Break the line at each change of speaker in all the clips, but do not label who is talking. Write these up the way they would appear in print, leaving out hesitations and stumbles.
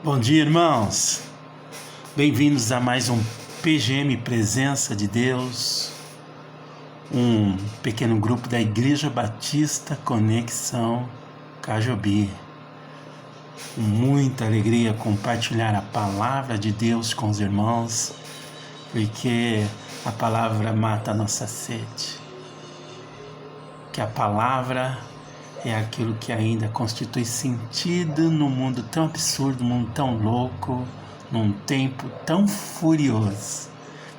Bom dia, irmãos. Bem-vindos a mais um PGM Presença de Deus, um pequeno grupo da Igreja Batista Conexão Cajobi. Com muita alegria compartilhar a palavra de Deus com os irmãos, porque a palavra mata a nossa sede. Que a palavra é aquilo que ainda constitui sentido num mundo tão absurdo, num mundo tão louco, num tempo tão furioso.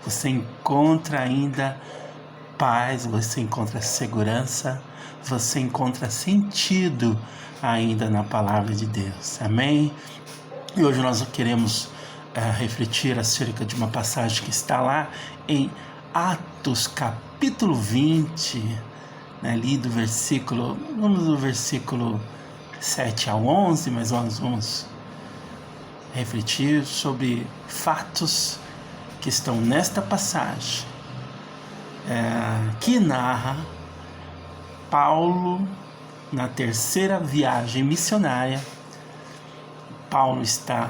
Você encontra ainda paz, você encontra segurança, você encontra sentido ainda na palavra de Deus. Amém? E hoje nós queremos refletir acerca de uma passagem que está lá em Atos capítulo 20, ali do versículo, vamos do versículo 7 ao 11, mas nós vamos refletir sobre fatos que estão nesta passagem, que narra Paulo na terceira viagem missionária. Paulo está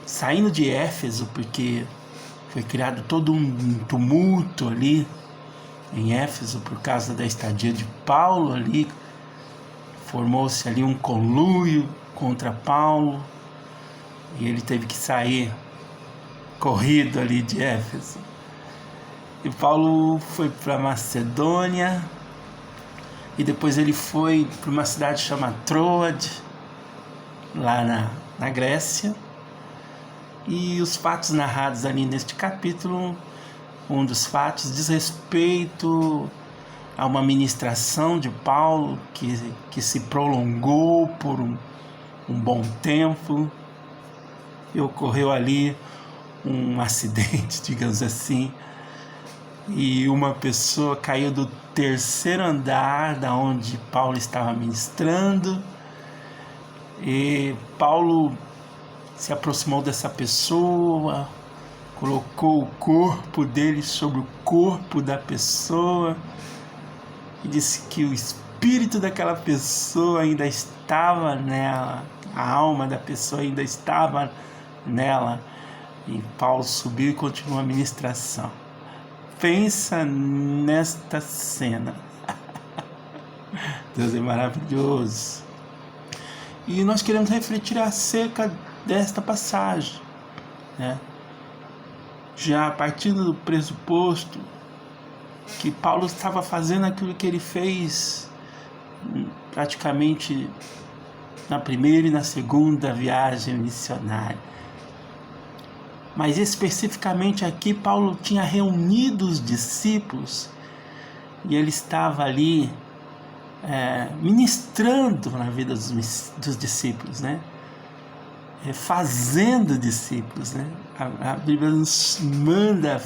saindo de Éfeso porque foi criado todo um tumulto ali em Éfeso por causa da estadia de Paulo ali. Formou-se ali um conluio contra Paulo e ele teve que sair corrido ali de Éfeso. E Paulo foi para Macedônia e depois ele foi para uma cidade chamada Troade, lá na Grécia. E os fatos narrados ali neste capítulo, um dos fatos diz respeito a uma ministração de Paulo que se prolongou por um bom tempo, e ocorreu ali um acidente, digamos assim, e uma pessoa caiu do terceiro andar da onde Paulo estava ministrando, e Paulo se aproximou dessa pessoa, colocou o corpo dele sobre o corpo da pessoa e disse que o espírito daquela pessoa ainda estava nela, a alma da pessoa ainda estava nela. E Paulo subiu e continuou a ministração. Pensa nesta cena. Deus é maravilhoso. E nós queremos refletir acerca desta passagem, né? Já partindo do pressuposto que Paulo estava fazendo aquilo que ele fez praticamente na primeira e na segunda viagem missionária. Mas especificamente aqui Paulo tinha reunido os discípulos e ele estava ali ministrando na vida dos discípulos, né? Fazendo discípulos, né? A Bíblia nos manda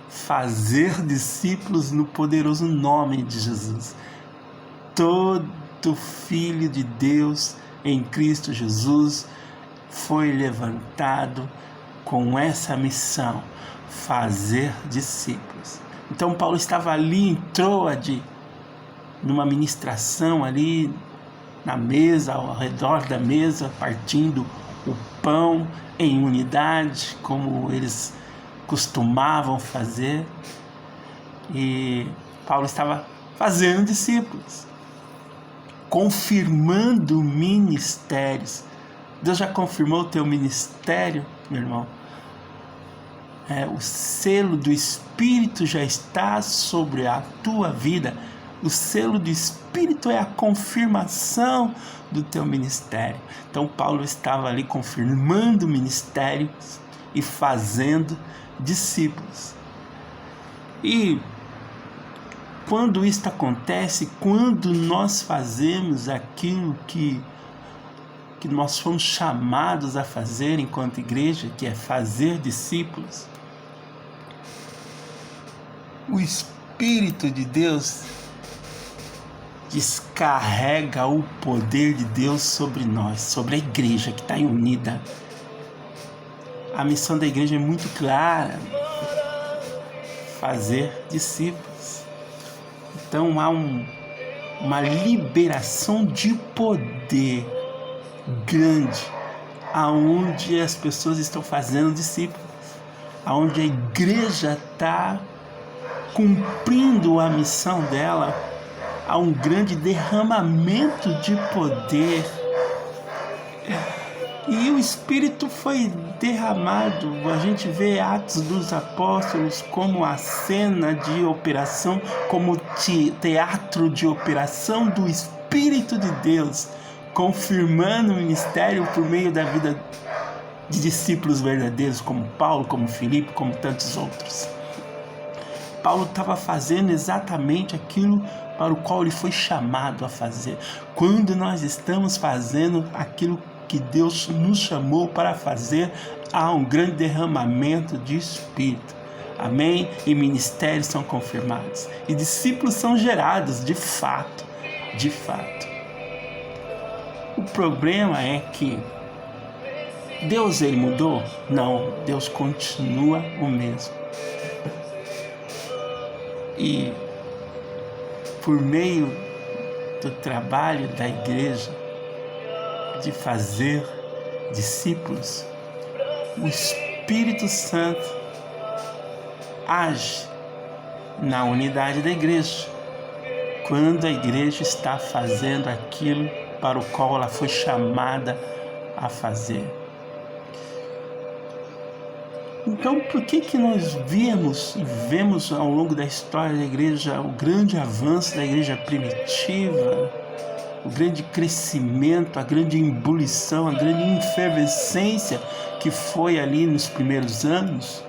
fazer discípulos no poderoso nome de Jesus. Todo filho de Deus em Cristo Jesus foi levantado com essa missão, fazer discípulos. Então Paulo estava ali em Troade, numa ministração ali na mesa, ao redor da mesa, partindo o pão em unidade, como eles costumavam fazer. E Paulo estava fazendo discípulos, confirmando ministérios. Deus já confirmou o teu ministério, meu irmão? O selo do Espírito já está sobre a tua vida. O selo do Espírito é a confirmação do teu ministério. Então Paulo estava ali confirmando ministérios e fazendo discípulos. E quando isto acontece, quando nós fazemos aquilo que nós fomos chamados a fazer enquanto igreja, que é fazer discípulos, o Espírito de Deus descarrega o poder de Deus sobre nós, sobre a igreja que está unida. A missão da igreja é muito clara: fazer discípulos. Então há uma liberação de poder grande, aonde as pessoas estão fazendo discípulos, aonde a igreja está cumprindo a missão dela, há um grande derramamento de poder. E o Espírito foi derramado. A gente vê Atos dos Apóstolos como a cena de operação, como teatro de operação do Espírito de Deus, confirmando o ministério por meio da vida de discípulos verdadeiros, como Paulo, como Filipe, como tantos outros. Paulo estava fazendo exatamente aquilo para o qual ele foi chamado a fazer. Quando nós estamos fazendo aquilo que Deus nos chamou para fazer, há um grande derramamento de Espírito. Amém? E ministérios são confirmados. E discípulos são gerados, de fato. De fato. O problema é que Deus, ele mudou? Não, Deus continua o mesmo. E por meio do trabalho da igreja, de fazer discípulos, o Espírito Santo age na unidade da igreja, quando a igreja está fazendo aquilo para o qual ela foi chamada a fazer. Então, por que nós vemos ao longo da história da igreja o grande avanço da igreja primitiva, o grande crescimento, a grande ebulição, a grande efervescência que foi ali nos primeiros anos?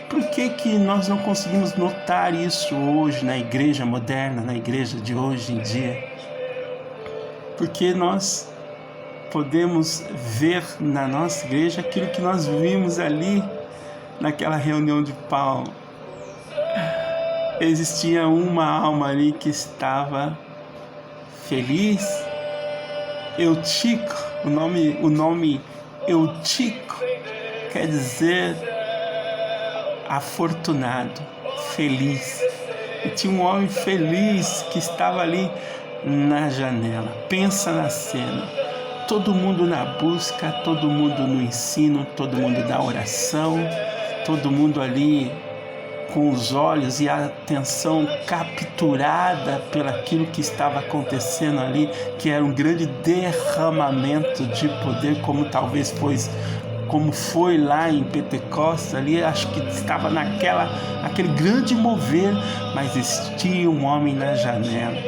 Por que nós não conseguimos notar isso hoje na igreja moderna, na igreja de hoje em dia? Porque nós podemos ver na nossa igreja aquilo que nós vimos ali naquela reunião de Paulo. Existia uma alma ali que estava feliz. Eutico, o nome Eutico quer dizer afortunado, feliz. E tinha um homem feliz que estava ali na janela. Pensa na cena. Todo mundo na busca, todo mundo no ensino, todo mundo na oração, todo mundo ali com os olhos e a atenção capturada pelaquilo que estava acontecendo ali, que era um grande derramamento de poder, como foi lá em Pentecostes ali. Acho que estava aquele grande mover, mas existia um homem na janela,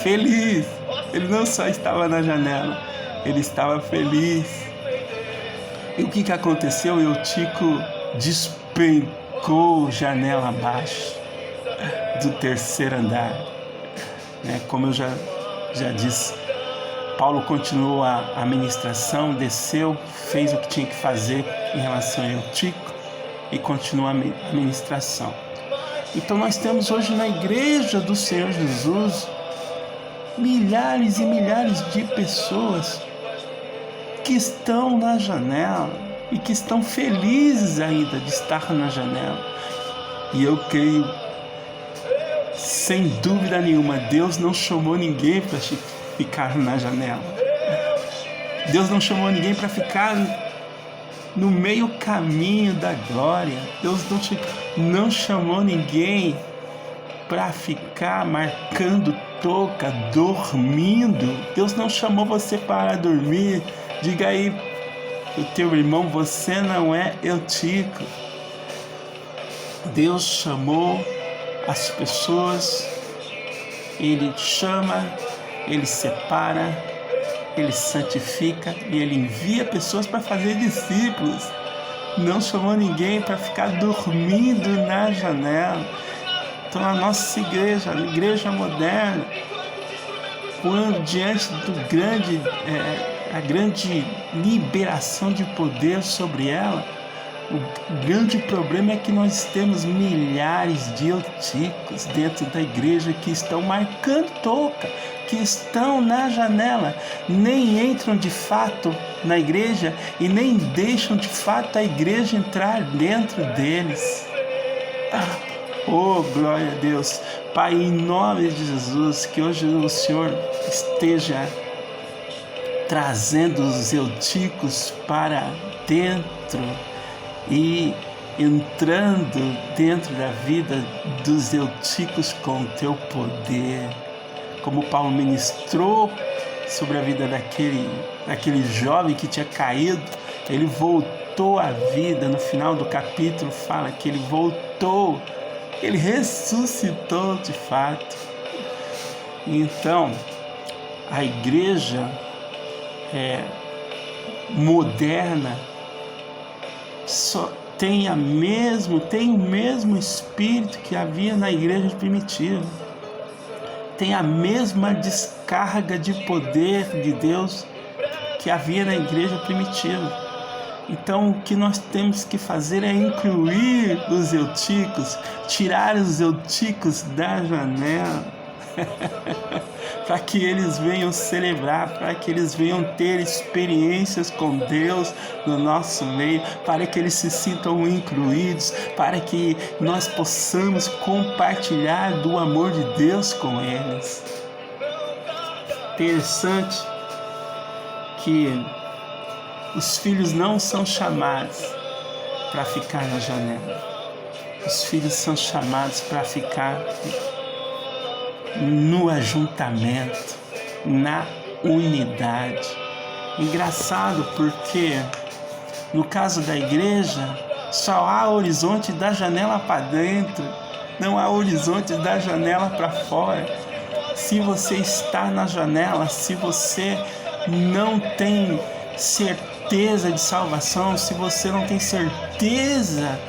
feliz. Ele não só estava na janela, ele estava feliz. E o que aconteceu? Eutico despencou janela abaixo do terceiro andar. Como eu já disse, Paulo continuou a ministração, desceu, fez o que tinha que fazer em relação a Eutico e continua a ministração. Então nós temos hoje na igreja do Senhor Jesus milhares e milhares de pessoas que estão na janela e que estão felizes ainda de estar na janela. E eu creio, sem dúvida nenhuma, Deus não chamou ninguém para ficar na janela. Deus não chamou ninguém para ficar no meio caminho da glória. Deus não chamou ninguém para ficar marcando toca, dormindo. Deus não chamou você para dormir. Diga aí o teu irmão, você não é Eutico. Deus chamou as pessoas, Ele chama, Ele separa, Ele santifica e Ele envia pessoas para fazer discípulos. Não chamou ninguém para ficar dormindo na janela. Então a nossa igreja, a igreja moderna, quando diante do a grande liberação de poder sobre ela, o grande problema é que nós temos milhares de eutíquicos dentro da igreja que estão marcando toca, que estão na janela, nem entram de fato na igreja e nem deixam de fato a igreja entrar dentro deles. Oh, glória a Deus. Pai, em nome de Jesus, que hoje o Senhor esteja trazendo os eutíquicos para dentro e entrando dentro da vida dos eutíquicos com o teu poder, como Paulo ministrou sobre a vida daquele jovem que tinha caído. Ele voltou à vida. No final do capítulo fala que ele voltou, ele ressuscitou de fato. Então a igreja moderna só tem o mesmo espírito que havia na igreja primitiva, tem a mesma descarga de poder de Deus que havia na igreja primitiva. Então o que nós temos que fazer é incluir os eutíquicos, tirar os eutíquicos da janela, para que eles venham celebrar, para que eles venham ter experiências com Deus no nosso meio, para que eles se sintam incluídos, para que nós possamos compartilhar do amor de Deus com eles. Interessante que os filhos não são chamados para ficar na janela. Os filhos são chamados para ficar no ajuntamento, na unidade. Engraçado porque no caso da igreja só há horizonte da janela para dentro, não há horizonte da janela para fora. Se você está na janela, se você não tem certeza de salvação, se você não tem certeza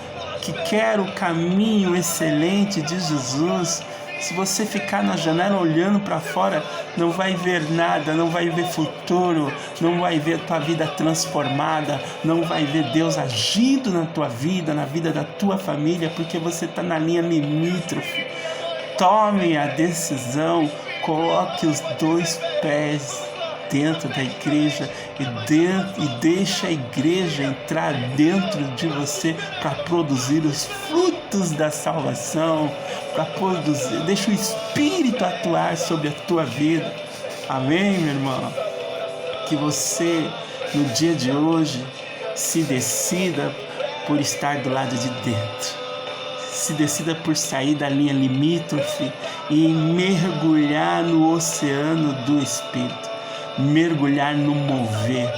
que quer o caminho excelente de Jesus, se você ficar na janela olhando para fora, não vai ver nada, não vai ver futuro, não vai ver tua vida transformada, não vai ver Deus agindo na tua vida, na vida da tua família, porque você está na linha limítrofe. Tome a decisão, coloque os 2 pés dentro da igreja e deixe a igreja entrar dentro de você para produzir os frutos da salvação, para produzir, deixa o Espírito atuar sobre a tua vida. Amém, meu irmão? Que você, no dia de hoje, se decida por estar do lado de dentro. Se decida por sair da linha limítrofe e mergulhar no oceano do Espírito. Mergulhar no mover.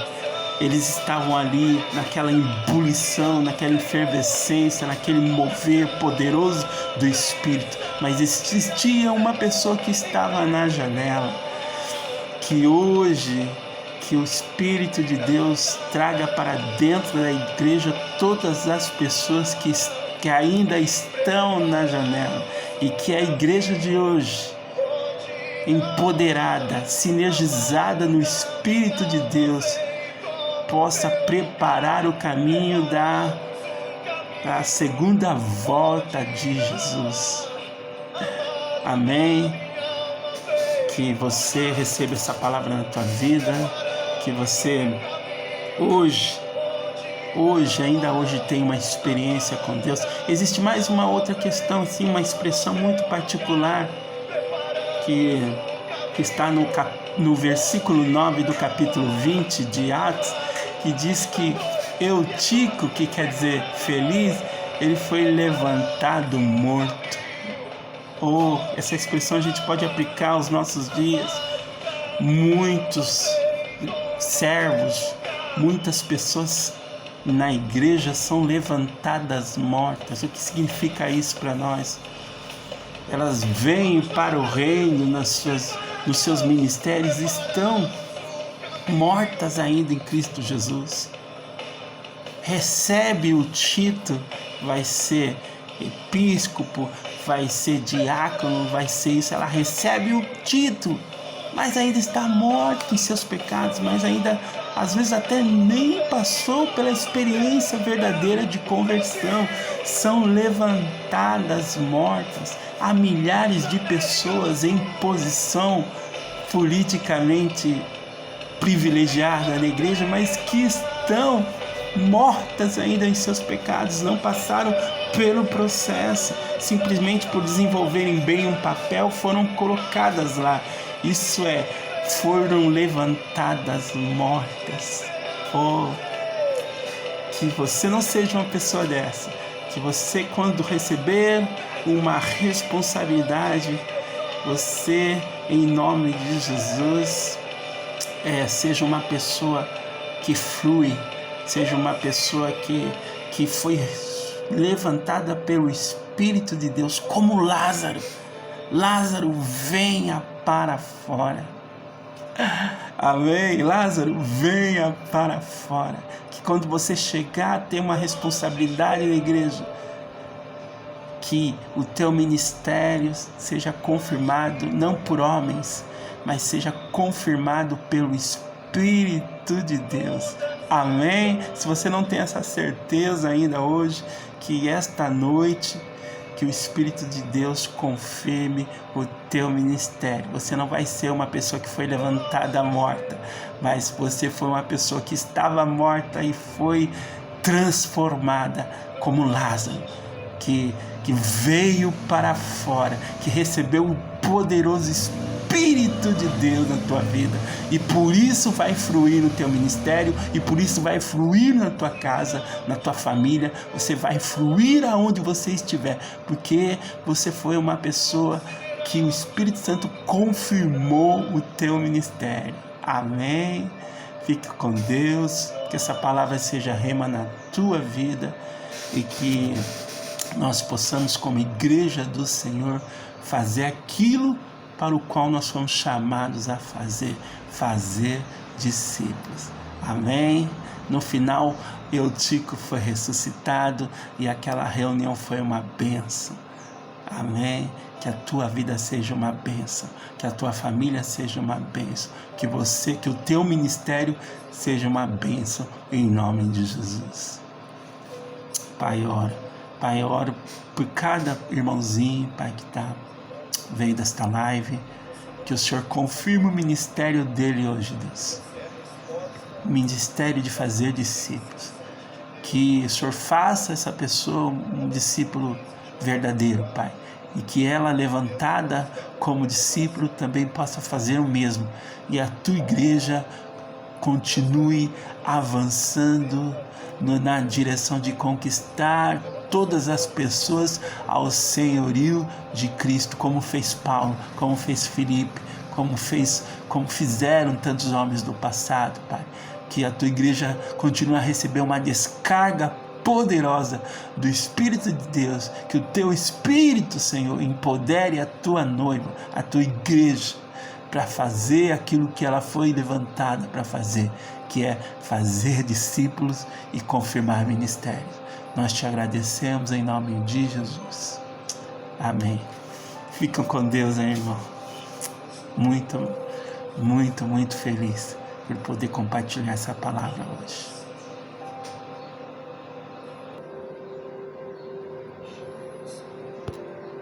Eles estavam ali naquela ebulição, naquela efervescência, naquele mover poderoso do Espírito. Mas existia uma pessoa que estava na janela. Que hoje, que o Espírito de Deus traga para dentro da igreja todas as pessoas que ainda estão na janela. E que a igreja de hoje, empoderada, sinergizada no Espírito de Deus, possa preparar o caminho da segunda volta de Jesus. Amém? Que você receba essa palavra na tua vida, que você ainda hoje tem uma experiência com Deus. Existe mais uma outra questão, assim, uma expressão muito particular que está no versículo 9 do capítulo 20 de Atos, que diz que Eutíquico, que quer dizer feliz, ele foi levantado morto. Essa expressão a gente pode aplicar aos nossos dias. Muitos servos, muitas pessoas na igreja são levantadas mortas. O que significa isso para nós? Elas vêm para o reino nos seus ministérios e estão mortas ainda em Cristo Jesus. Recebe o título, vai ser episcopo, vai ser diácono, vai ser isso. Ela recebe o título, mas ainda está morta em seus pecados, mas ainda, às vezes, até nem passou pela experiência verdadeira de conversão. São levantadas mortas. Há milhares de pessoas em posição politicamente privilegiada na igreja, mas que estão mortas ainda em seus pecados, não passaram pelo processo, simplesmente por desenvolverem bem um papel, foram colocadas lá. Isso é, foram levantadas mortas. Oh, que você não seja uma pessoa dessa. Que você, quando receber uma responsabilidade, você, em nome de Jesus, seja uma pessoa que flui, seja uma pessoa que foi levantada pelo Espírito de Deus, como Lázaro. Lázaro, venha para fora. Amém? Lázaro, venha para fora. Que quando você chegar a ter uma responsabilidade na igreja, que o teu ministério seja confirmado, não por homens, mas seja confirmado pelo Espírito de Deus. Amém? Se você não tem essa certeza ainda hoje, que esta noite, que o Espírito de Deus confirme o teu ministério. Você não vai ser uma pessoa que foi levantada morta, mas você foi uma pessoa que estava morta e foi transformada, como Lázaro, que veio para fora, que recebeu o poderoso Espírito de Deus na tua vida, e por isso vai fluir no teu ministério, e por isso vai fluir na tua casa, na tua família. Você vai fluir aonde você estiver, porque você foi uma pessoa que o Espírito Santo confirmou o teu ministério. Amém? Fique com Deus, que essa palavra seja rema na tua vida, e que nós possamos, como igreja do Senhor, fazer aquilo para o qual nós fomos chamados a fazer discípulos. Amém? No final, Eutico foi ressuscitado e aquela reunião foi uma bênção. Amém? Que a tua vida seja uma bênção, que a tua família seja uma bênção, que o teu ministério seja uma bênção, em nome de Jesus. Pai, eu oro por cada irmãozinho, Pai, que veio desta live, que o Senhor confirme o ministério dele hoje, Deus. O ministério de fazer discípulos. Que o Senhor faça essa pessoa um discípulo verdadeiro, Pai. E que ela, levantada como discípulo, também possa fazer o mesmo. E a tua igreja continue avançando na direção de conquistar todas as pessoas ao senhorio de Cristo, como fez Paulo, como fez Filipe, como fizeram tantos homens do passado, Pai. Que a tua igreja continue a receber uma descarga poderosa do Espírito de Deus, que o teu Espírito, Senhor, empodere a tua noiva, a tua igreja, para fazer aquilo que ela foi levantada para fazer, que é fazer discípulos e confirmar ministérios. Nós te agradecemos em nome de Jesus. Amém. Fica com Deus, hein, irmão. Muito, muito, muito feliz por poder compartilhar essa palavra hoje.